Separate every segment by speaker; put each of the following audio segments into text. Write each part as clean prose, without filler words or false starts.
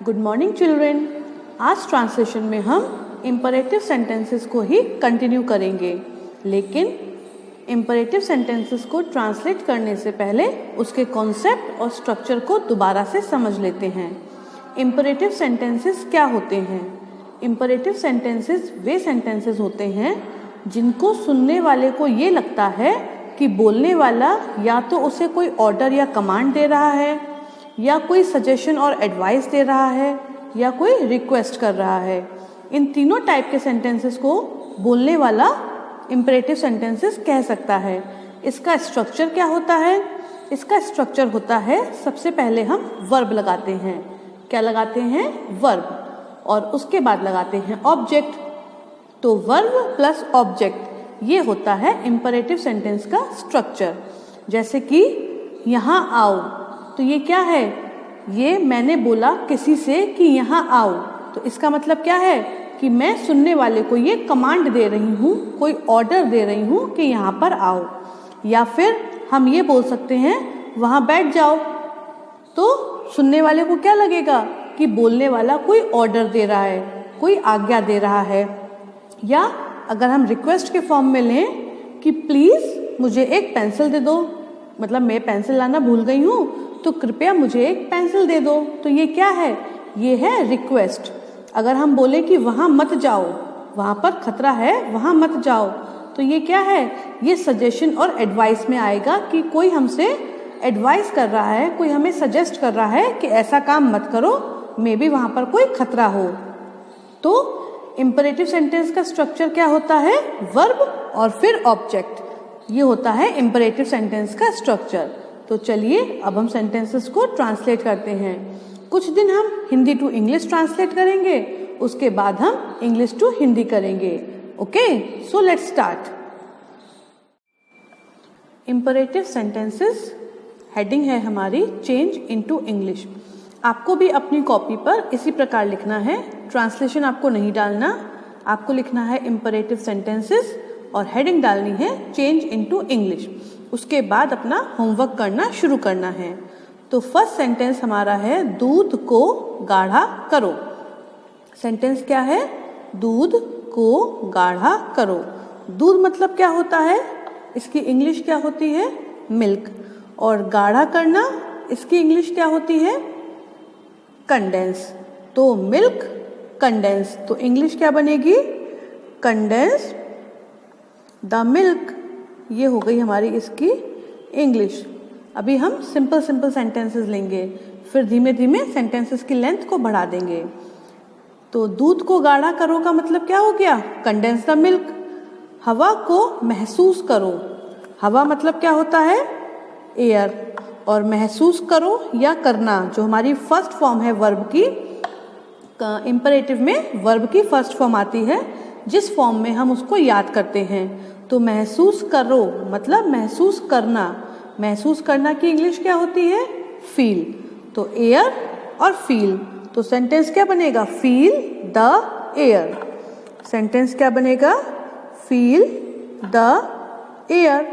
Speaker 1: Good morning children. आज translation में हम इम्परेटिव सेंटेंसेस को ही कंटिन्यू करेंगे, लेकिन इम्परेटिव सेंटेंसेस को ट्रांसलेट करने से पहले उसके कॉन्सेप्ट और स्ट्रक्चर को दोबारा से समझ लेते हैं। इम्परेटिव सेंटेंसेस क्या होते हैं? इम्परेटिव सेंटेंसेस वे सेंटेंसेस होते हैं जिनको सुनने वाले को ये लगता है कि बोलने वाला या तो उसे कोई ऑर्डर या कमांड दे रहा है, या कोई सजेशन और एडवाइस दे रहा है, या कोई रिक्वेस्ट कर रहा है। इन तीनों टाइप के सेंटेंसेस को बोलने वाला इम्परेटिव सेंटेंसेस कह सकता है। इसका स्ट्रक्चर क्या होता है? इसका स्ट्रक्चर होता है, सबसे पहले हम वर्ब लगाते हैं। क्या लगाते हैं? वर्ब। और उसके बाद लगाते हैं ऑब्जेक्ट। तो वर्ब प्लस ऑब्जेक्ट ये होता है इम्परेटिव सेंटेंस का स्ट्रक्चर। जैसे कि यहाँ आओ, तो ये क्या है? ये मैंने बोला किसी से कि यहाँ आओ, तो इसका मतलब क्या है कि मैं सुनने वाले को ये कमांड दे रही हूँ, कोई ऑर्डर दे रही हूँ कि यहाँ पर आओ। या फिर हम ये बोल सकते हैं वहाँ बैठ जाओ, तो सुनने वाले को क्या लगेगा कि बोलने वाला कोई ऑर्डर दे रहा है, कोई आज्ञा दे रहा है। या अगर हम रिक्वेस्ट के फॉर्म में लें कि प्लीज़ मुझे एक पेंसिल दे दो, मतलब मैं पेंसिल लाना भूल गई हूँ तो कृपया मुझे एक पेंसिल दे दो, तो ये क्या है? ये है रिक्वेस्ट। अगर हम बोले कि वहाँ मत जाओ, वहाँ पर खतरा है, वहाँ मत जाओ, तो ये क्या है? ये सजेशन और एडवाइस में आएगा कि कोई हमसे एडवाइस कर रहा है, कोई हमें सजेस्ट कर रहा है कि ऐसा काम मत करो, मे बी वहाँ पर कोई खतरा हो। तो इम्परेटिव सेंटेंस का स्ट्रक्चर क्या होता है? वर्ब और फिर ऑब्जेक्ट। ये होता है इम्परेटिव सेंटेंस का स्ट्रक्चर। तो चलिए अब हम सेंटेंसेस को ट्रांसलेट करते हैं। कुछ दिन हम हिंदी टू इंग्लिश ट्रांसलेट करेंगे, उसके बाद हम इंग्लिश टू हिंदी करेंगे। Okay, so let's start. Imperative sentences heading है हमारी चेंज इनटू इंग्लिश। आपको भी अपनी कॉपी पर इसी प्रकार लिखना है, ट्रांसलेशन आपको नहीं डालना। आपको लिखना है इम्परेटिव सेंटेंसेस और हेडिंग डालनी है चेंज इनटू इंग्लिश। उसके बाद अपना होमवर्क करना शुरू करना है। तो फर्स्ट सेंटेंस हमारा है दूध को गाढ़ा करो। सेंटेंस क्या है? दूध को गाढ़ा करो। दूध मतलब क्या होता है? इसकी इंग्लिश क्या होती है? मिल्क। और गाढ़ा करना, इसकी इंग्लिश क्या होती है? कंडेंस। तो मिल्क कंडेंस, तो इंग्लिश क्या बनेगी? Condense the milk. ये हो गई हमारी इसकी इंग्लिश। अभी हम सिंपल सिंपल सेंटेंसेस लेंगे, फिर धीमे धीमे सेंटेंसेस की लेंथ को बढ़ा देंगे। तो दूध को गाढ़ा करो का मतलब क्या हो गया? Condense the milk. हवा को महसूस करो। हवा मतलब क्या होता है? एयर। और महसूस करो या करना, जो हमारी फर्स्ट फॉर्म है वर्ब की, इम्परेटिव में वर्ब की फर्स्ट फॉर्म आती है, जिस फॉर्म में हम उसको याद करते हैं। तो महसूस करो मतलब महसूस करना। महसूस करना की इंग्लिश क्या होती है? फील। तो एयर और फील, तो सेंटेंस क्या बनेगा? Feel the air. सेंटेंस क्या बनेगा? Feel the air.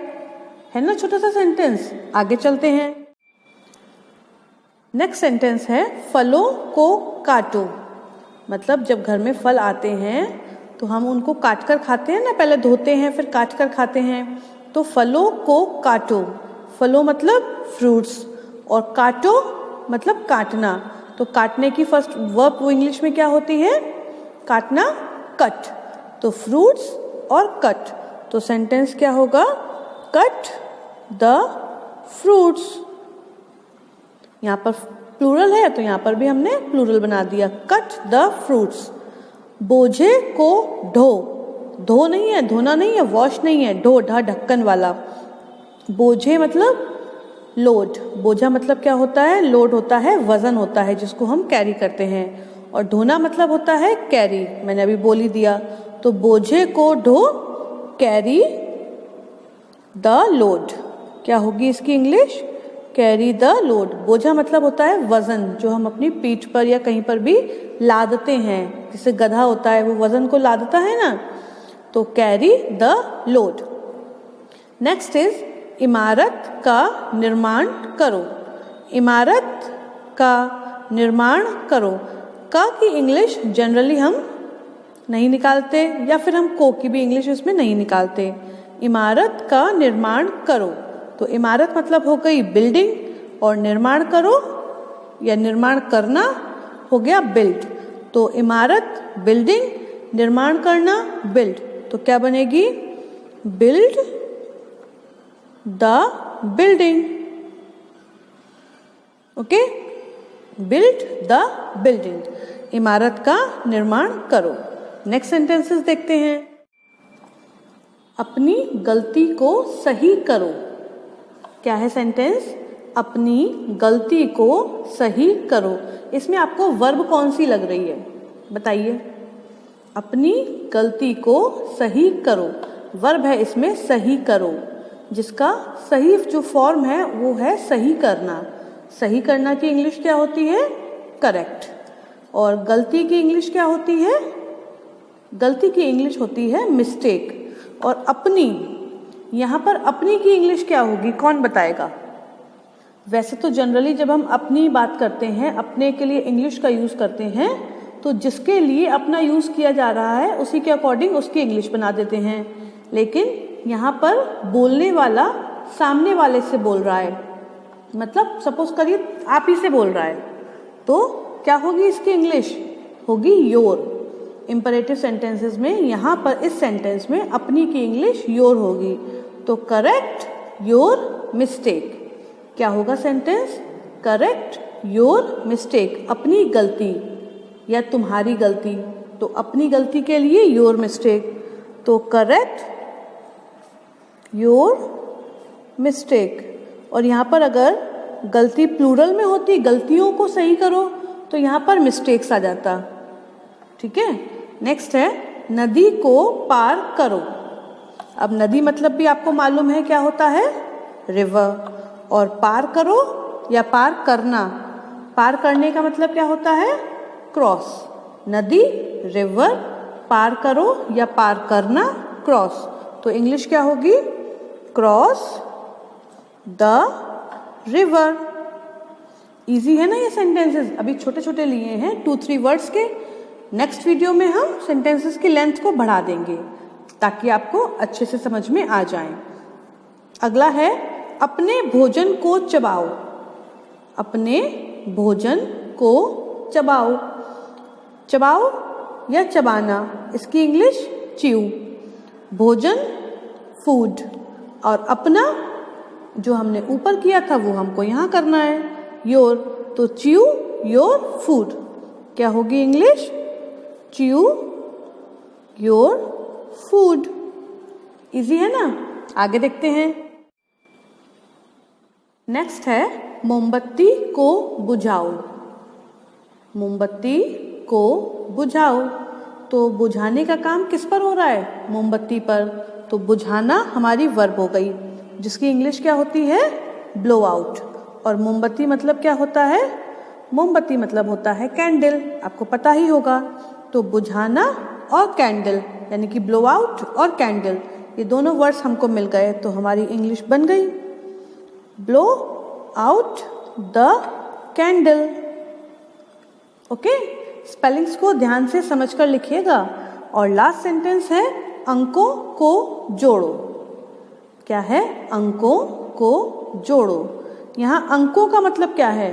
Speaker 1: है ना छोटा सा सेंटेंस। आगे चलते हैं। नेक्स्ट सेंटेंस है फलों को काटो। मतलब जब घर में फल आते हैं तो हम उनको काट कर खाते हैं ना, पहले धोते हैं फिर काट कर खाते हैं। तो फलों को काटो। फलों मतलब फ्रूट्स, और काटो मतलब काटना। तो काटने की फर्स्ट वर्ब वो इंग्लिश में क्या होती है? काटना, कट। तो फ्रूट्स और कट, तो सेंटेंस क्या होगा? Cut the fruits. यहाँ पर प्लूरल है तो यहाँ पर भी हमने प्लूरल बना दिया, कट द फ्रूट्स। बोझे को ढो। धो नहीं है, धोना नहीं है, वॉश नहीं है, ढो ढा ढक्कन वाला। बोझे मतलब लोड। बोझा मतलब क्या होता है? लोड होता है, वजन होता है जिसको हम कैरी करते हैं। और ढोना मतलब होता है कैरी, मैंने अभी बोल ही दिया। तो बोझे को ढो, कैरी द लोड। क्या होगी इसकी इंग्लिश? Carry the load. बोझा मतलब होता है वजन, जो हम अपनी पीठ पर या कहीं पर भी लादते हैं। जैसे गधा होता है वो वजन को लादता है ना, तो carry the load. Next is इमारत का निर्माण करो। इमारत का निर्माण करो। का की इंग्लिश जनरली हम नहीं निकालते, या फिर हम को की भी इंग्लिश इसमें नहीं निकालते। इमारत का निर्माण करो, तो इमारत मतलब हो गई बिल्डिंग, और निर्माण करो या निर्माण करना हो गया बिल्ड। तो इमारत बिल्डिंग, निर्माण करना बिल्ड, तो क्या बनेगी? Build the building. Okay, build the building, इमारत का निर्माण करो। नेक्स्ट सेंटेंसेस देखते हैं। अपनी गलती को सही करो। क्या है सेंटेंस? अपनी गलती को सही करो। इसमें आपको वर्ब कौन सी लग रही है बताइए? अपनी गलती को सही करो, वर्ब है इसमें सही करो, जिसका सही जो फॉर्म है वो है सही करना। सही करना की इंग्लिश क्या होती है? करेक्ट। और गलती की इंग्लिश क्या होती है? गलती की इंग्लिश होती है मिस्टेक। और अपनी, यहाँ पर अपनी की इंग्लिश क्या होगी? कौन बताएगा? वैसे तो जनरली जब हम अपनी बात करते हैं, अपने के लिए इंग्लिश का यूज़ करते हैं, तो जिसके लिए अपना यूज़ किया जा रहा है उसी के अकॉर्डिंग उसकी इंग्लिश बना देते हैं। लेकिन यहाँ पर बोलने वाला सामने वाले से बोल रहा है, मतलब सपोज करिए आप ही से बोल रहा है, तो क्या होगी इसकी इंग्लिश? होगी योर। इंपरेटिव सेंटेंसेस में यहाँ पर इस सेंटेंस में अपनी की इंग्लिश योर होगी। तो करेक्ट योर मिस्टेक। क्या होगा सेंटेंस? करेक्ट योर मिस्टेक, अपनी गलती या तुम्हारी गलती। तो अपनी गलती के लिए योर मिस्टेक, तो करेक्ट योर मिस्टेक। और यहाँ पर अगर गलती प्लूरल में होती, गलतियों को सही करो, तो यहाँ पर मिस्टेक्स आ जाता। ठीक है, नेक्स्ट है नदी को पार करो। अब नदी मतलब भी आपको मालूम है क्या होता है? रिवर। और पार करो या पार करना, पार करने का मतलब क्या होता है? क्रॉस। नदी रिवर, पार करो या पार करना क्रॉस। तो इंग्लिश क्या होगी? Cross the river. इजी है ना ये सेंटेंसेस? अभी छोटे छोटे लिए हैं 2-3 वर्ड्स के। नेक्स्ट वीडियो में हम सेंटेंसेस की लेंथ को बढ़ा देंगे ताकि आपको अच्छे से समझ में आ जाए। अगला है अपने भोजन को चबाओ। अपने भोजन को चबाओ। चबाओ या चबाना, इसकी इंग्लिश च्यू। भोजन फूड, और अपना जो हमने ऊपर किया था वो हमको यहाँ करना है योर। तो च्यू योर फूड। क्या होगी English? Chew your food. Easy है ना? आगे देखते हैं। नेक्स्ट है मोमबत्ती को बुझाओ। मोमबत्ती को बुझाओ, तो बुझाने का काम किस पर हो रहा है? मोमबत्ती पर। तो बुझाना हमारी वर्ब हो गई, जिसकी इंग्लिश क्या होती है? Blow out. और मोमबत्ती मतलब क्या होता है? मोमबत्ती मतलब होता है कैंडल, आपको पता ही होगा। तो बुझाना और कैंडल यानी कि ब्लो आउट और कैंडल, ये दोनों वर्ड्स हमको मिल गए, तो हमारी इंग्लिश बन गई blow out the candle. Okay, spellings को ध्यान से समझकर लिखिएगा। और लास्ट सेंटेंस है अंकों को जोड़ो। क्या है? अंकों को जोड़ो। यहाँ अंकों का मतलब क्या है?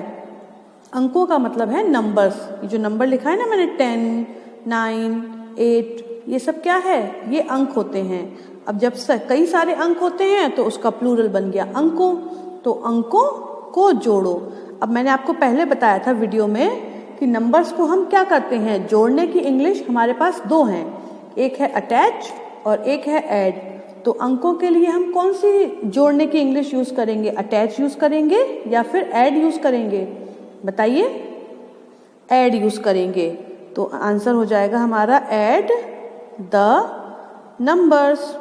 Speaker 1: अंकों का मतलब है नंबर्स। ये जो नंबर लिखा है ना मैंने 10, 9, 8, ये सब क्या है? ये अंक होते हैं। अब जब कई सारे अंक होते हैं तो उसका प्लूरल बन गया अंकों। तो अंकों को जोड़ो। अब मैंने आपको पहले बताया था वीडियो में कि नंबर्स को हम क्या करते हैं? जोड़ने की इंग्लिश हमारे पास 2 हैं, एक है अटैच और एक है ऐड। तो अंकों के लिए हम कौन सी जोड़ने की इंग्लिश यूज करेंगे? अटैच यूज करेंगे या फिर ऐड यूज करेंगे? बताइए। ऐड यूज करेंगे। तो आंसर हो जाएगा हमारा ऐड द नंबर्स।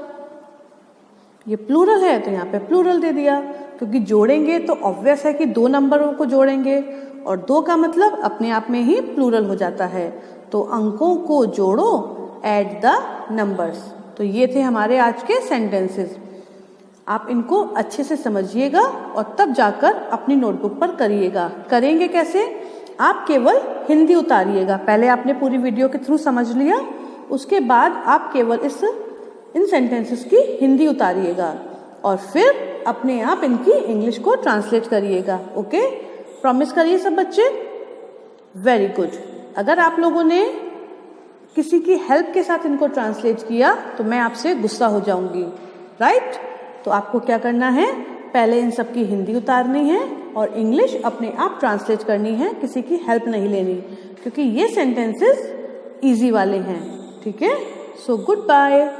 Speaker 1: ये प्लूरल है तो यहाँ पे प्लूरल दे दिया, क्योंकि जोड़ेंगे तो ऑब्वियस है कि 2 नंबरों को जोड़ेंगे, और 2 का मतलब अपने आप में ही प्लूरल हो जाता है। तो अंकों को जोड़ो, ऐड द नंबर्स। तो ये थे हमारे आज के सेंटेंसेस। आप इनको अच्छे से समझिएगा और तब जाकर अपनी नोटबुक पर करिएगा। करेंगे कैसे? आप केवल हिंदी उतारिएगा। पहले आपने पूरी वीडियो के थ्रू समझ लिया, उसके बाद आप केवल इन सेंटेंसेस की हिंदी उतारिएगा और फिर अपने आप इनकी इंग्लिश को ट्रांसलेट करिएगा। ओके, प्रॉमिस करिए सब बच्चे। Very good. अगर आप लोगों ने किसी की हेल्प के साथ इनको ट्रांसलेट किया तो मैं आपसे गुस्सा हो जाऊंगी, राइट? तो आपको क्या करना है, पहले इन सब की हिंदी उतारनी है और इंग्लिश अपने आप ट्रांसलेट करनी है, किसी की हेल्प नहीं लेनी, क्योंकि ये सेंटेंसेस इजी वाले हैं। ठीक है, सो गुड बाय।